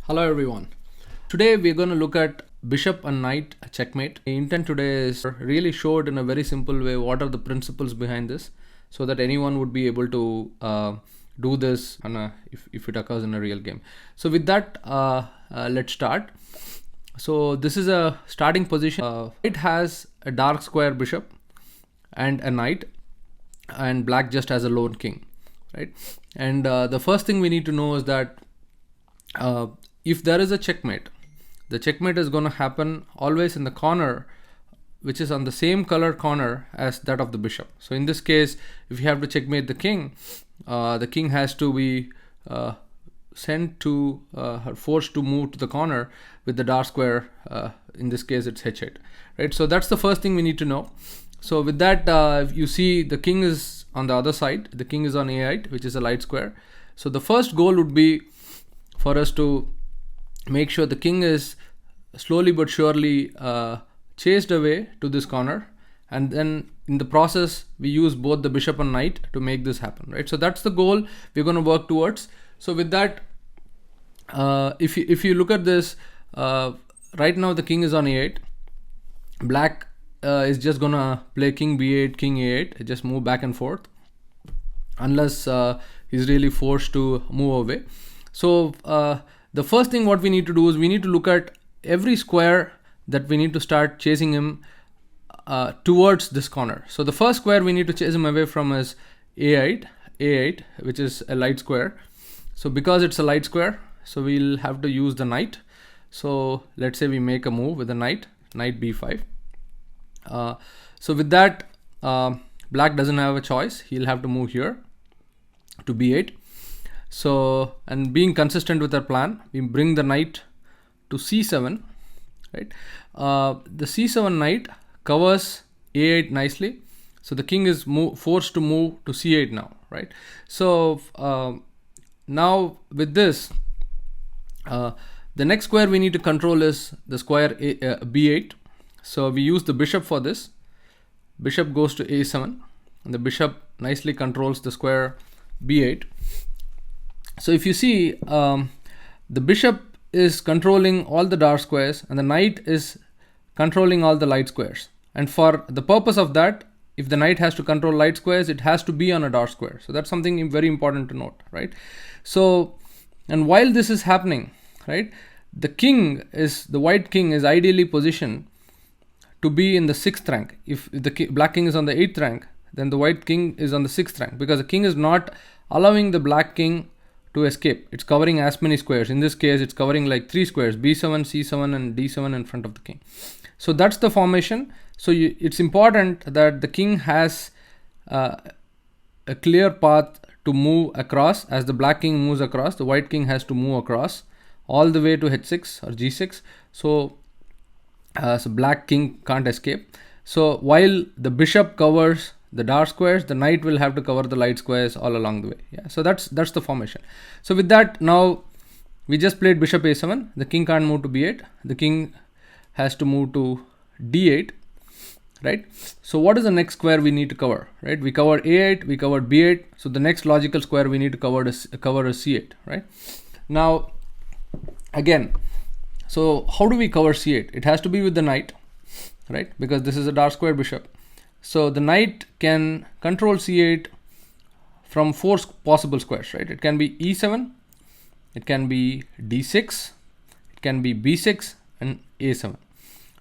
Hello everyone. Today we're going to look at bishop and knight checkmate. The intent today is really showed in a very simple way what are the principles behind this, so that anyone would be able to do this if it occurs in a real game. So with that, let's start. So this is a starting position. It has a dark square bishop and a knight, and black just has a lone king, right? And the first thing we need to know is that if there is a checkmate, the checkmate is going to happen always in the corner which is on the same color corner as that of the bishop. So in this case, if you have to checkmate the king has to be sent to forced to move to the corner with the dark square. In this case it's h8, right? So that's the first thing we need to know. So with that, you see the king is on the other side, the king is on a8, which is a light square. So the first goal would be for us to make sure the king is slowly but surely chased away to this corner, and then in the process we use both the bishop and knight to make this happen, right? So that's the goal we're going to work towards. So with that, if you look at this, right now the king is on a8. Black is just gonna play king b8, king a8, just move back and forth unless he's really forced to move away. So the first thing what we need to do is we need to look at every square that we need to start chasing him towards this corner. So the first square we need to chase him away from is a8, which is a light square. So because it's a light square, so we'll have to use the knight. So let's say we make a move with the knight b5. So with that, black doesn't have a choice. He'll have to move here to b8. So, and being consistent with our plan, we bring the knight to c7, right? The c7 knight covers a8 nicely. So the king is forced to move to c8 now, right? So now with this, the next square we need to control is the square b8. So we use the bishop for this. Bishop goes to a7, and the bishop nicely controls the square b8. So if you see, the bishop is controlling all the dark squares and the knight is controlling all the light squares. And for the purpose of that, if the knight has to control light squares, it has to be on a dark square. So that's something very important to note, right? So, and while this is happening, right, the white king is ideally positioned to be in the 6th rank. If the black king is on the 8th rank, then the white king is on the 6th rank, because the king is not allowing the black king to escape. It's covering as many squares. In this case, it's covering like 3 squares, b7, c7 and d7 in front of the king. So that's the formation. So it's important that the king has a clear path to move across. As the black king moves across, the white king has to move across all the way to h6 or g6. So black king can't escape. So while the bishop covers the dark squares, the knight will have to cover the light squares all along the way. Yeah, so that's the formation. So with that, now we just played bishop a7. The king can't move to b8. The king has to move to d8, right? So what is the next square we need to cover, right? We covered a8, we covered b8. So the next logical square we need to cover is c8, right? Now, again, so how do we cover c8? It has to be with the knight, right? Because this is a dark square bishop. So the knight can control c8 from 4 possible squares, right? It can be e7, it can be d6, it can be b6 and a7.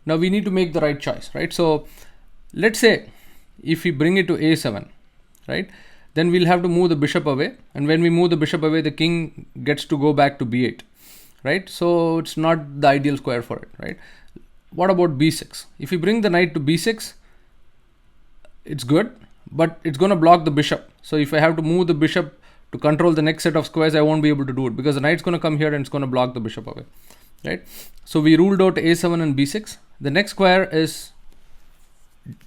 Now we need to make the right choice, right? So let's say if we bring it to a7, right, then we'll have to move the bishop away, and when we move the bishop away, the king gets to go back to b8, right? So it's not the ideal square for it, right? What about b6? If we bring the knight to b6, it's good, but it's going to block the bishop. So if I have to move the bishop to control the next set of squares, I won't be able to do it, because the knight's going to come here and it's going to block the bishop away, right? So we ruled out a7 and b6. The next square is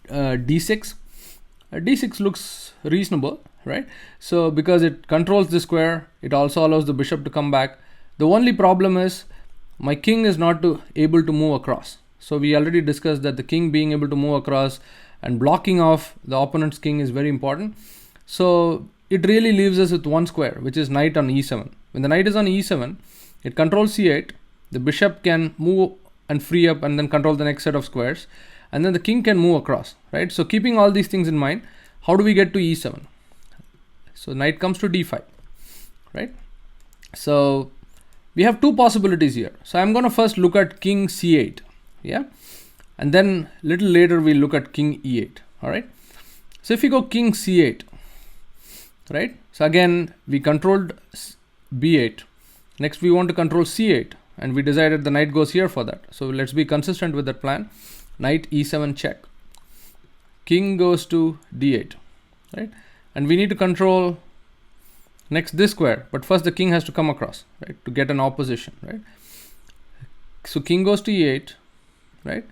d6. D6 looks reasonable, right? So because it controls the square, it also allows the bishop to come back. The only problem is my king is not able to move across. So we already discussed that the king being able to move across and blocking off the opponent's king is very important. So it really leaves us with one square, which is knight on e7. When the knight is on e7, It controls c8. The bishop can move and free up and then control the next set of squares, and then the king can move across, right? So keeping all these things in mind, how do we get to e7? So knight comes to d5, right? So we have two possibilities here. So I'm going to first look at king c8, yeah, and then little later we'll look at king e8. All right. So if we go king c8, right? So again we controlled b8. Next we want to control c8, and we decided the knight goes here for that. So let's be consistent with that plan. Knight e7 check. King goes to d8, right? And we need to control next this square, but first the king has to come across, right, to get an opposition, right? So king goes to e8, right?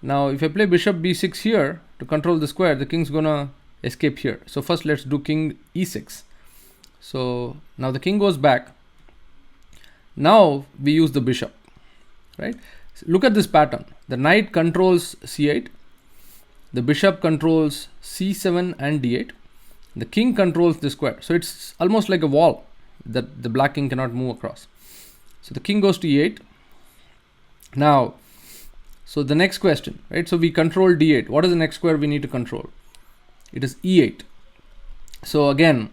Now if I play bishop b6 here to control the square, the king's gonna escape here. So first let's do king e6. So now the king goes back. Now we use the bishop, right? So look at this pattern. The knight controls c8, the bishop controls c7 and d8, the king controls the square. So it's almost like a wall that the black king cannot move across. So the king goes to e8. Now, so the next question, right? So we control d8. What is the next square we need to control? It is e8. So again,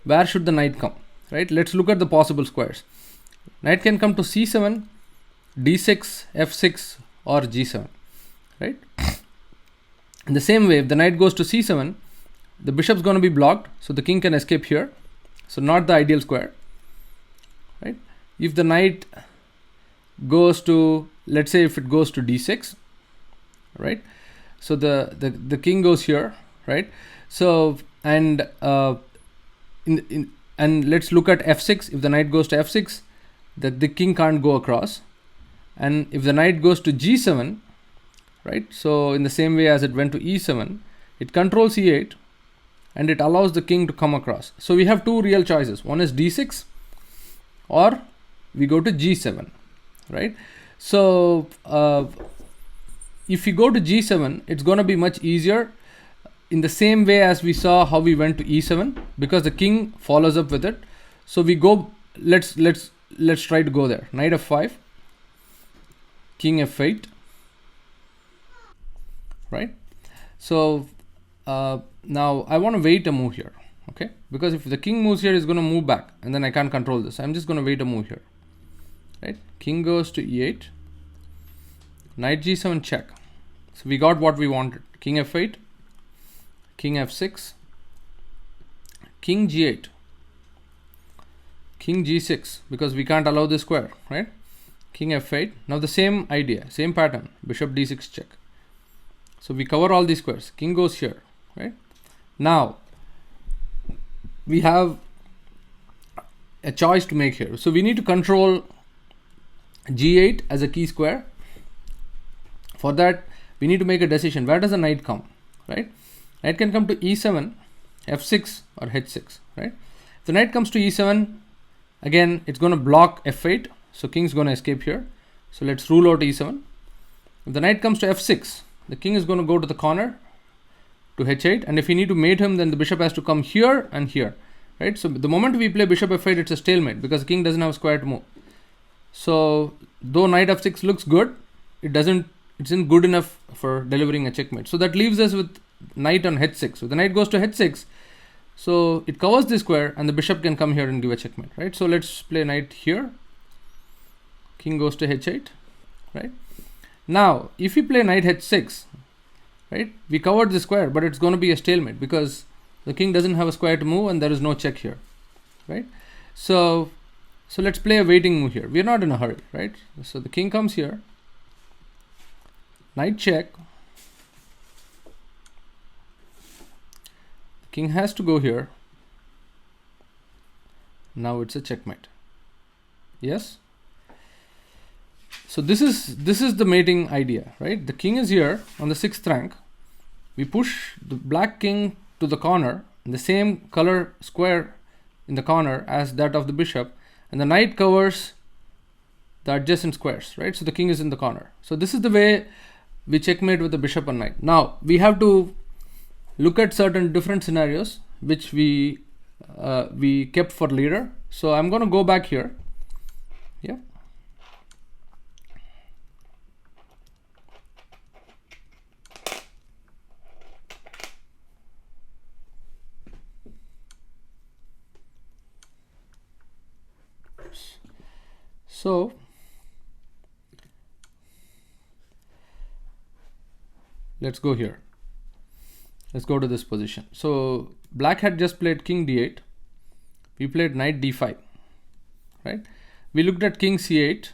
where should the knight come, right? Let's look at the possible squares. Knight can come to c7, d6, f6, or g7, right? In the same way, if the knight goes to c7, the bishop's going to be blocked, so the king can escape here. So not the ideal square, right? If the knight goes to, let's say if it goes to d6, right? So the king goes here, right? So and and let's look at f6. If the knight goes to f6, that the king can't go across. And if the knight goes to g7, right? So in the same way as it went to e7, it controls e8 and it allows the king to come across. So we have two real choices. One is d6 or we go to g7, right? So if we go to g7, it's going to be much easier in the same way as we saw how we went to e7, because the king follows up with it. So we go, let's try to go there. Knight f5, king f8, right? So now I want to wait a move here, okay? Because if the king moves here, it's going to move back and then I can't control this. I'm just going to wait a move here, right? King goes to e8, knight g7 check. So we got what we wanted. King f8, king f6, king g8, king g6, because we can't allow this square, right? King f8. Now the same idea, same pattern, bishop d6 check. So we cover all these squares. King goes here, right? Now we have a choice to make here. So we need to control g8 as a key square. For that, we need to make a decision. Where does the knight come, right? Knight can come to e7, f6, or h6, right? If the knight comes to e7, again, it's going to block f8. So king's going to escape here. So let's rule out e7. If the knight comes to f6, the king is going to go to the corner to h8. And if we need to mate him, then the bishop has to come here and here, right? So the moment we play bishop f8, it's a stalemate because the king doesn't have a square to move. So though knight f6 looks good, it isn't good enough for delivering a checkmate. So that leaves us with knight on h6. So the knight goes to h6. So it covers this square and the bishop can come here and give a checkmate, right? So let's play knight here. King goes to h8, right? Now, if we play knight h6, right, we covered the square, but it's going to be a stalemate because the king doesn't have a square to move and there is no check here, right? So let's play a waiting move here. We're not in a hurry, right? So the king comes here, knight check. The king has to go here. Now it's a checkmate. Yes? So this is the mating idea, right? The king is here on the 6th rank. We push the black king to the corner in the same color square in the corner as that of the bishop, and the knight covers the adjacent squares, right? So the king is in the corner. So this is the way we checkmate with the bishop and knight. Now we have to look at certain different scenarios which we kept for later. So I'm going to go back here. Yeah. So let's go here. Let's go to this position. So black had just played king d8. We played knight d5, right? We looked at king c8.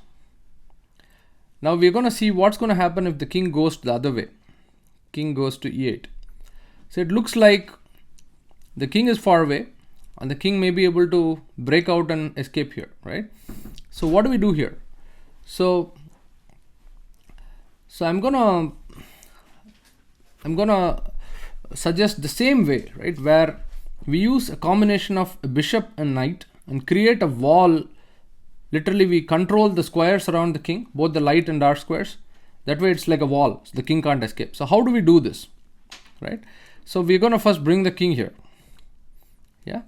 Now we're going to see what's going to happen if the king goes the other way. King goes to e8. So it looks like the king is far away and the king may be able to break out and escape here, right? So what do we do here? So I'm gonna suggest the same way, right, where we use a combination of a bishop and knight and create a wall. Literally we control the squares around the king, both the light and dark squares. That way it's like a wall, so the king can't escape. So how do we do this, right? So we're going to first bring the king here. Yeah,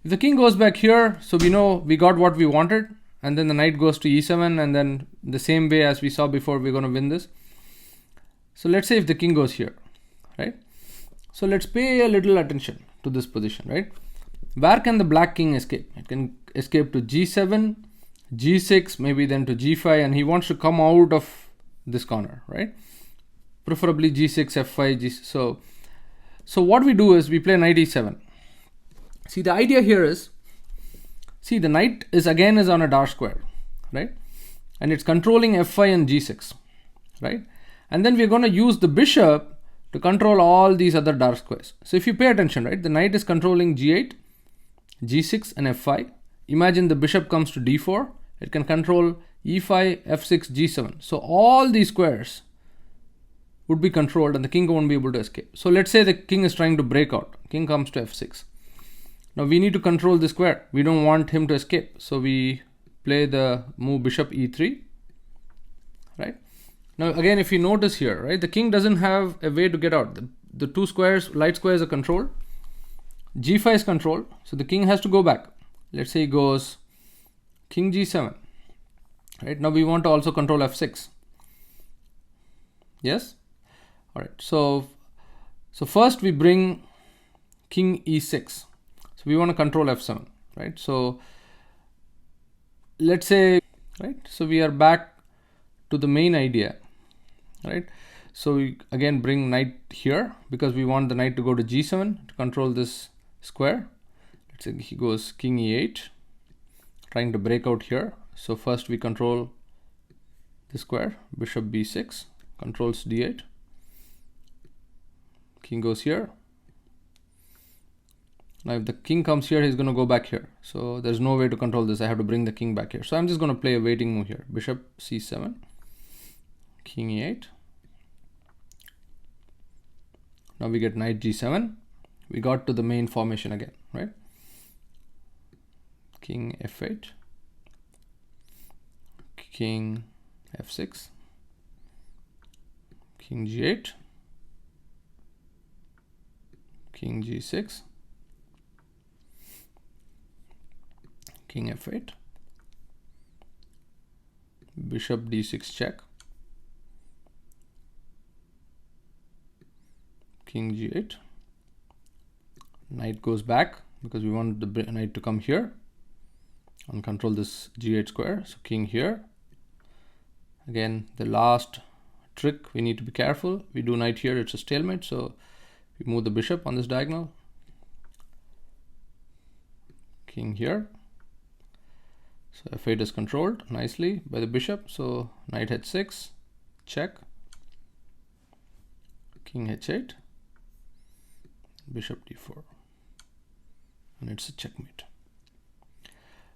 if the king goes back here, so we know we got what we wanted, and then the knight goes to e7, and then the same way as we saw before, we're going to win this. So let's say if the king goes here, right? So let's pay a little attention to this position, right? Where can the black king escape? It can escape to g7, g6, maybe then to g5, and he wants to come out of this corner, right? Preferably g6, f5, g6. So what we do is we play knight e7. See, the idea here is, see, the knight is on a dark square, right? And it's controlling f5 and g6, right? And then we're going to use the bishop to control all these other dark squares. So if you pay attention, right, the knight is controlling g8, g6 and f5. Imagine the bishop comes to d4. It can control e5, f6, g7. So all these squares would be controlled and the king won't be able to escape. So let's say the king is trying to break out. King comes to f6. Now we need to control the square. We don't want him to escape. So we play the move bishop e3, right? Now again, if you notice here, right, the king doesn't have a way to get out. The two squares, light squares, are controlled. g5 is controlled. So the king has to go back. Let's say he goes king g7, right? Now we want to also control f6. Yes? All right. So first we bring king e6. So we want to control f7, right? So let's say, right? So we are back to the main idea, right? So we again bring knight here because we want the knight to go to g7 to control this square. Let's say he goes king e8, trying to break out here. So first we control the square. Bishop b6 controls d8. King goes here. Now if the king comes here, he's going to go back here. So there's no way to control this. I have to bring the king back here. So I'm just going to play a waiting move here. Bishop c7, king e8. Now we get knight g7. We got to the main formation again, right? King f8, king f6, king g8, king g6, king f8, bishop d6 check, king g8, knight goes back because we want the knight to come here and control this g8 square. So king here. Again, the last trick, we need to be careful. We do knight here, it's a stalemate. So we move the bishop on this diagonal. King here. So f8 is controlled nicely by the bishop. So knight h6, check. King h8, bishop d4. And it's a checkmate.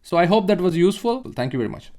So I hope that was useful. Thank you very much.